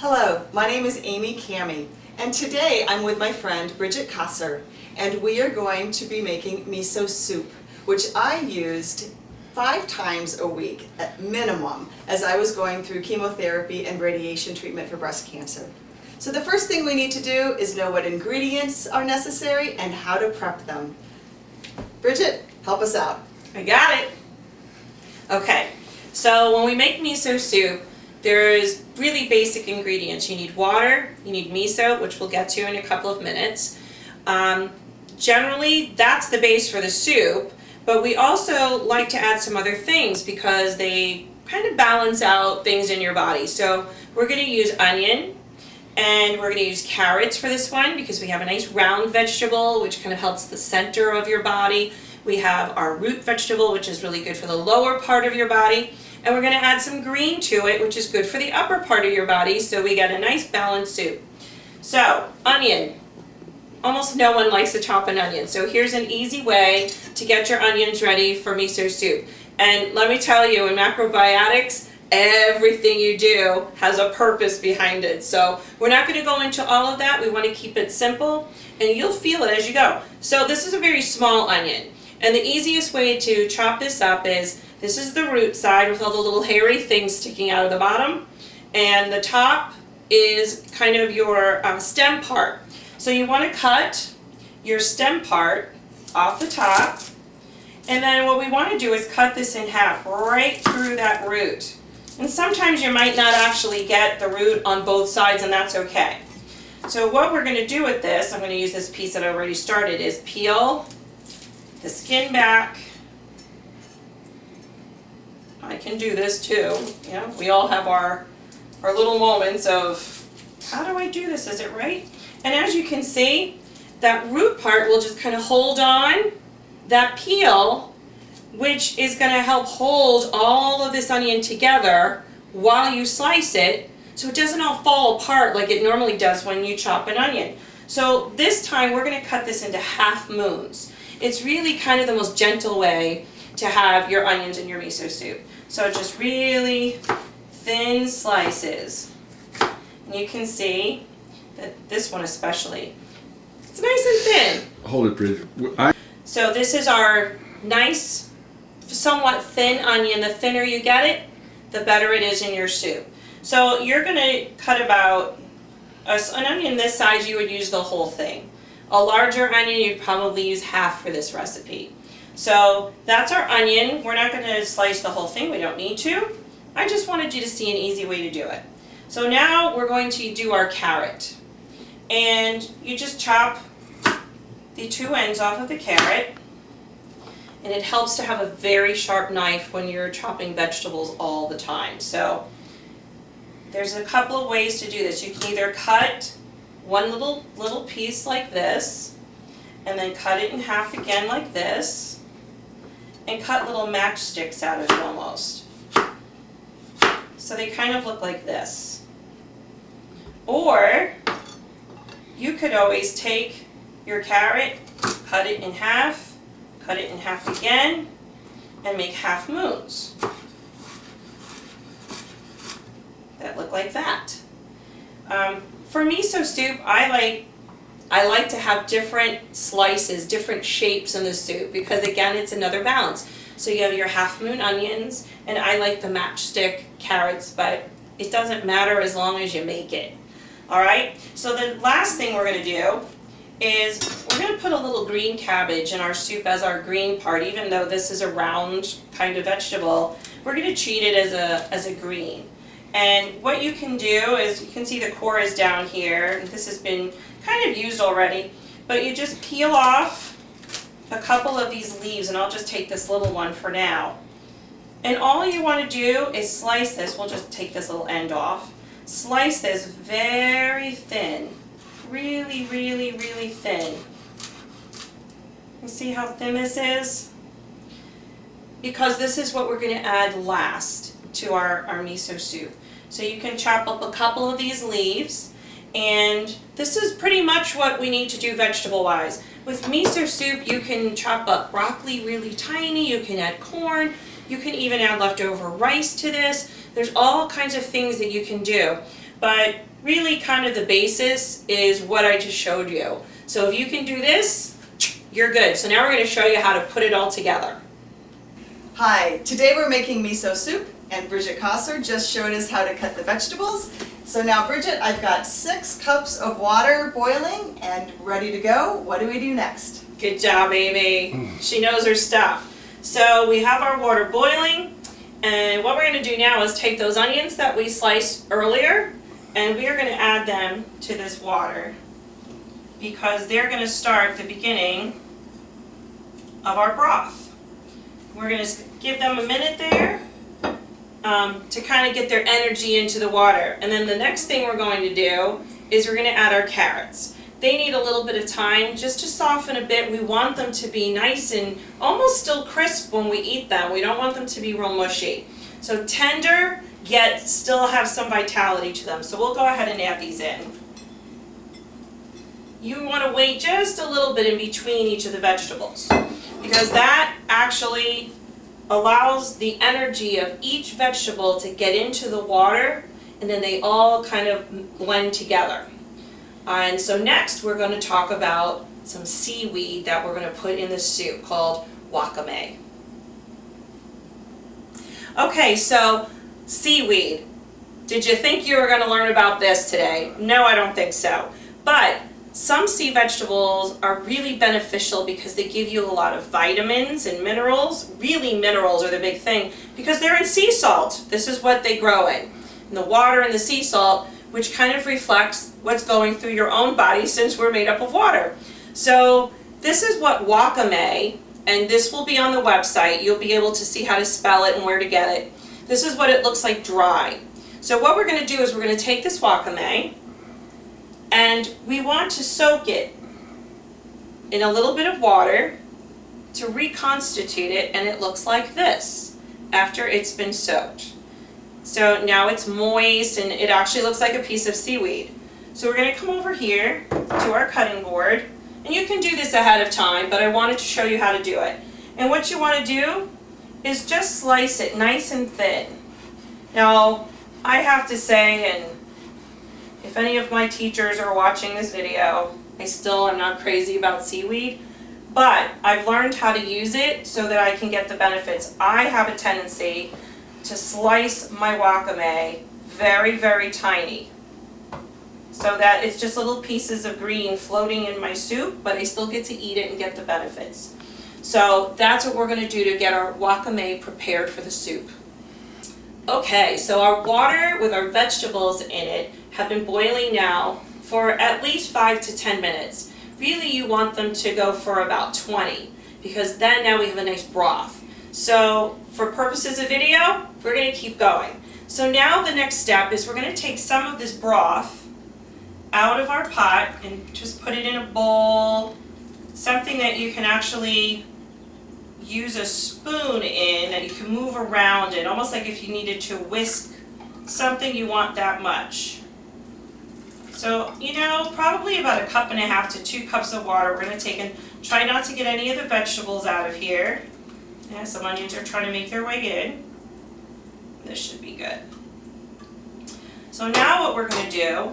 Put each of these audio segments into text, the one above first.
Hello, my name is Camie, and today I'm with my friend Bridget Kasser, and we are going to be making miso soup, which I used 5 times a week at minimum as I was going through chemotherapy and radiation treatment for breast cancer. So the first thing we need to do is know what ingredients are necessary and how to prep them. Bridget, help us out. I got it. Okay, so when we make miso soup, there's really basic ingredients. You need water, you need miso, which we'll get to in a couple of minutes. Generally, that's the base for the soup, but we also like to add some other things because they kind of balance out things in your body. So we're going to use onion, and we're going to use carrots for this one because we have a nice round vegetable which kind of helps the center of your body. We have our root vegetable, which is really good for the lower part of your body. And we're going to add some green to it, which is good for the upper part of your body, so we get a nice balanced soup. So, onion. Almost no one likes to chop an onion, so here's an easy way to get your onions ready for miso soup. And let me tell you, in macrobiotics, everything you do has a purpose behind it. So we're not going to go into all of that. We want to keep it simple, and you'll feel it as you go. So this is a very small onion, and the easiest way to chop this up is this is the root side with all the little hairy things sticking out of the bottom, and the top is kind of your stem part. So you want to cut your stem part off the top, and then what we want to do is cut this in half right through that root. And sometimes you might not actually get the root on both sides, and that's okay. So what we're going to do with this, I'm going to use this piece that I already started, is peel the skin back. I can do this too. You know, we all have our little moments of, how do I do this? Is it right? And as you can see, that root part will just kind of hold on that peel, which is going to help hold all of this onion together while you slice it, so it doesn't all fall apart like it normally does when you chop an onion. So this time we're going to cut this into half moons. It's really kind of the most gentle way to have your onions in your miso soup. So just really thin slices. And you can see that this one especially, it's nice and thin. Hold it, Bridget. So this is our nice, somewhat thin onion. The thinner you get it, the better it is in your soup. So you're going to cut about an onion this size, you would use the whole thing. A larger onion, you'd probably use half for this recipe. So that's our onion. We're not going to slice the whole thing. We don't need to. I just wanted you to see an easy way to do it. So now we're going to do our carrot. And you just chop the 2 ends off of the carrot. And it helps to have a very sharp knife when you're chopping vegetables all the time. So there's a couple of ways to do this. You can either cut one little piece like this, and then cut it in half again like this, and cut little matchsticks out of it almost. So they kind of look like this. Or you could always take your carrot, cut it in half again, and make half moons that look like that. For miso soup, I like to have different slices, different shapes in the soup because again, it's another balance. So you have your half moon onions, and I like the matchstick carrots, but it doesn't matter as long as you make it. All right, so the last thing we're going to do is we're going to put a little green cabbage in our soup as our green part. Even though this is a round kind of vegetable, we're going to treat it as a green. And what you can do is, you can see the core is down here. This has been kind of used already, but you just peel off a couple of these leaves, and I'll just take this little one for now. And all you want to do is slice this. We'll just take this little end off. Slice this very thin. Really, really, really thin. You see how thin this is? Because this is what we're going to add last to our miso soup. So you can chop up a couple of these leaves, and this is pretty much what we need to do vegetable wise. With miso soup, you can chop up broccoli really tiny, you can add corn, you can even add leftover rice to this. There's all kinds of things that you can do. but really kind of the basis is what I just showed you. So if you can do this, you're good. So now we're going to show you how to put it all together. Hi, today we're making miso soup, and Bridget Kosser just showed us how to cut the vegetables. So now Bridget, I've got 6 cups of water boiling and ready to go. What do we do next? Good job, Amy. She knows her stuff. So we have our water boiling, and what we're going to do now is take those onions that we sliced earlier, and we are going to add them to this water because they're going to start the beginning of our broth. We're going to give them a minute there to kind of get their energy into the water. And then the next thing we're going to do is we're going to add our carrots. They need a little bit of time just to soften a bit. We want them to be nice and almost still crisp when we eat them. We don't want them to be real mushy. So tender, yet still have some vitality to them. So we'll go ahead and add these in. You want to wait just a little bit in between each of the vegetables because that actually allows the energy of each vegetable to get into the water, and then they all kind of blend together. And so next we're going to talk about some seaweed that we're going to put in the soup called wakame. Okay, so seaweed. Did you think you were going to learn about this today? No, I don't think so. But some sea vegetables are really beneficial because they give you a lot of vitamins and minerals. Really, minerals are the big thing because they're in sea salt. This is what they grow in the water and the sea salt, which kind of reflects what's going through your own body since we're made up of water. So this is what wakame, and this will be on the website. You'll be able to see how to spell it and where to get it. This is what it looks like dry. So what we're going to do is we're going to take this wakame, and we want to soak it in a little bit of water to reconstitute it, and it looks like this after it's been soaked. So now it's moist and it actually looks like a piece of seaweed. So we're going to come over here to our cutting board, and you can do this ahead of time, but I wanted to show you how to do it. And what you want to do is just slice it nice and thin. Now I have to say, and if any of my teachers are watching this video, I still am not crazy about seaweed, but I've learned how to use it so that I can get the benefits. I have a tendency to slice my wakame very, very tiny so that it's just little pieces of green floating in my soup, but I still get to eat it and get the benefits. So that's what we're going to do to get our wakame prepared for the soup. Okay, so our water with our vegetables in it have been boiling now for at least 5 to 10 minutes. Really, you want them to go for about 20 because then now we have a nice broth. So for purposes of video, we're going to keep going. So now the next step is we're going to take some of this broth out of our pot and just put it in a bowl, something that you can actually use a spoon in, that you can move around in, almost like if you needed to whisk something you want that much. So, probably about 1.5 cups to 2 cups of water we're going to take, and try not to get any of the vegetables out of here. Yeah, some onions are trying to make their way in. This should be good. So now what we're going to do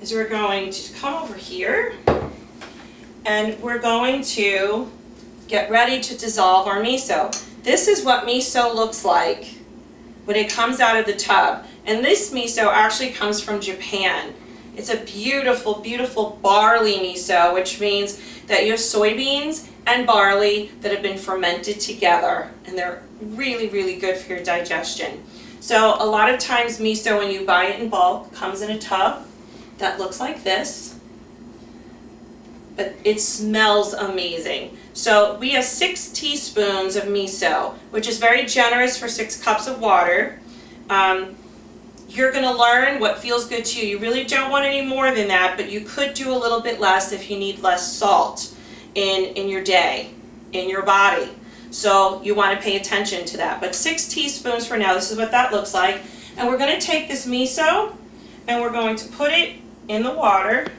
is we're going to come over here and we're going to get ready to dissolve our miso. This is what miso looks like when it comes out of the tub. And this miso actually comes from Japan. It's a beautiful, beautiful barley miso, which means that you have soybeans and barley that have been fermented together, and they're really, really good for your digestion. So a lot of times miso, when you buy it in bulk, comes in a tub that looks like this, but it smells amazing. So we have 6 teaspoons of miso, which is very generous for 6 cups of water. You're going to learn what feels good to you. You really don't want any more than that, but you could do a little bit less if you need less salt in your day, in your body. So you want to pay attention to that. But 6 teaspoons for now, this is what that looks like. And we're going to take this miso and we're going to put it in the water.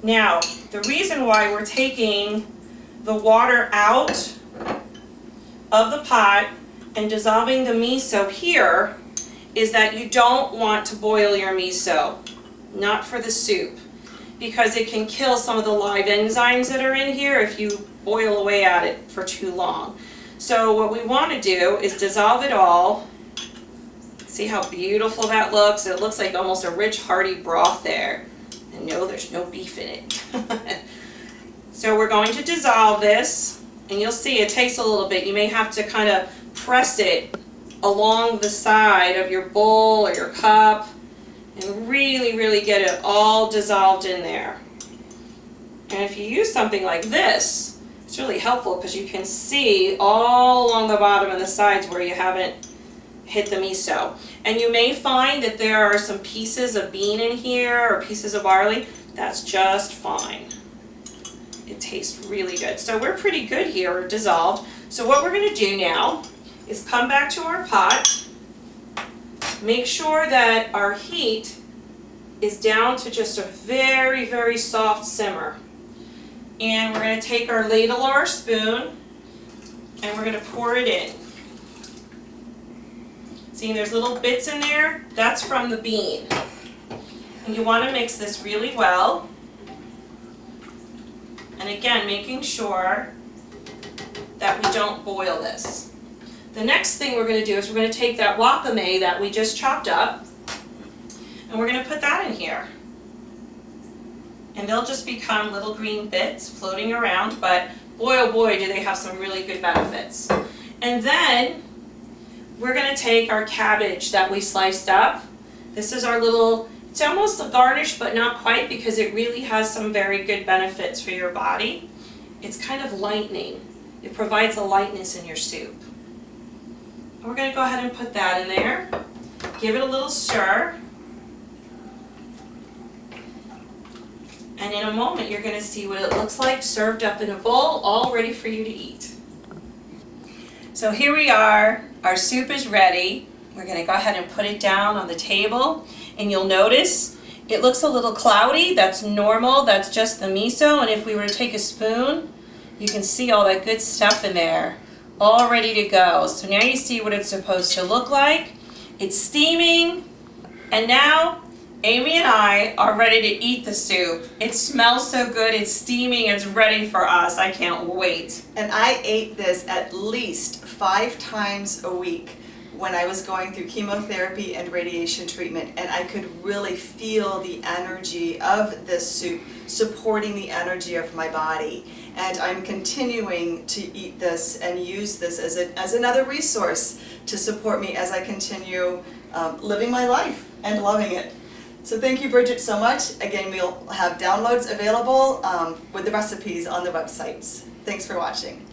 Now, the reason why we're taking the water out of the pot and dissolving the miso here is that you don't want to boil your miso. not for the soup, because it can kill some of the live enzymes that are in here if you boil away at it for too long. So what we want to do is dissolve it all. See how beautiful that looks? It looks like almost a rich, hearty broth there. And no, there's no beef in it. So we're going to dissolve this, and you'll see it takes a little bit. You may have to kind of press it along the side of your bowl or your cup and really, really get it all dissolved in there. And if you use something like this, it's really helpful because you can see all along the bottom and the sides where you haven't hit the miso. And you may find that there are some pieces of bean in here or pieces of barley. That's just fine. It tastes really good. So we're pretty good here, we're dissolved. So what we're going to do now is come back to our pot. Make sure that our heat is down to just a very, very soft simmer. And we're going to take our ladle or our spoon and we're going to pour it in. See, there's little bits in there? That's from the bean. And you want to mix this really well. And again, making sure that we don't boil this. The next thing we're going to do is we're going to take that wakame that we just chopped up and we're going to put that in here. And they'll just become little green bits floating around, but boy oh boy do they have some really good benefits. And then we're going to take our cabbage that we sliced up. This is our little, it's almost a garnish but not quite because it really has some very good benefits for your body. It's kind of lightening. It provides a lightness in your soup. We're going to go ahead and put that in there. Give it a little stir. And in a moment you're going to see what it looks like served up in a bowl, all ready for you to eat. So here we are. Our soup is ready. We're going to go ahead and put it down on the table. And you'll notice it looks a little cloudy. That's normal. That's just the miso. And if we were to take a spoon, you can see all that good stuff in there, all ready to go. So now you see what it's supposed to look like. It's steaming. And now Amy and I are ready to eat the soup. It smells so good. It's steaming. It's ready for us. I can't wait. And I ate this at least 5 times a week when I was going through chemotherapy and radiation treatment, and I could really feel the energy of this soup supporting the energy of my body. And I'm continuing to eat this and use this as another resource to support me as I continue living my life and loving it. So thank you, Bridget, so much. Again, we'll have downloads available with the recipes on the websites. Thanks for watching.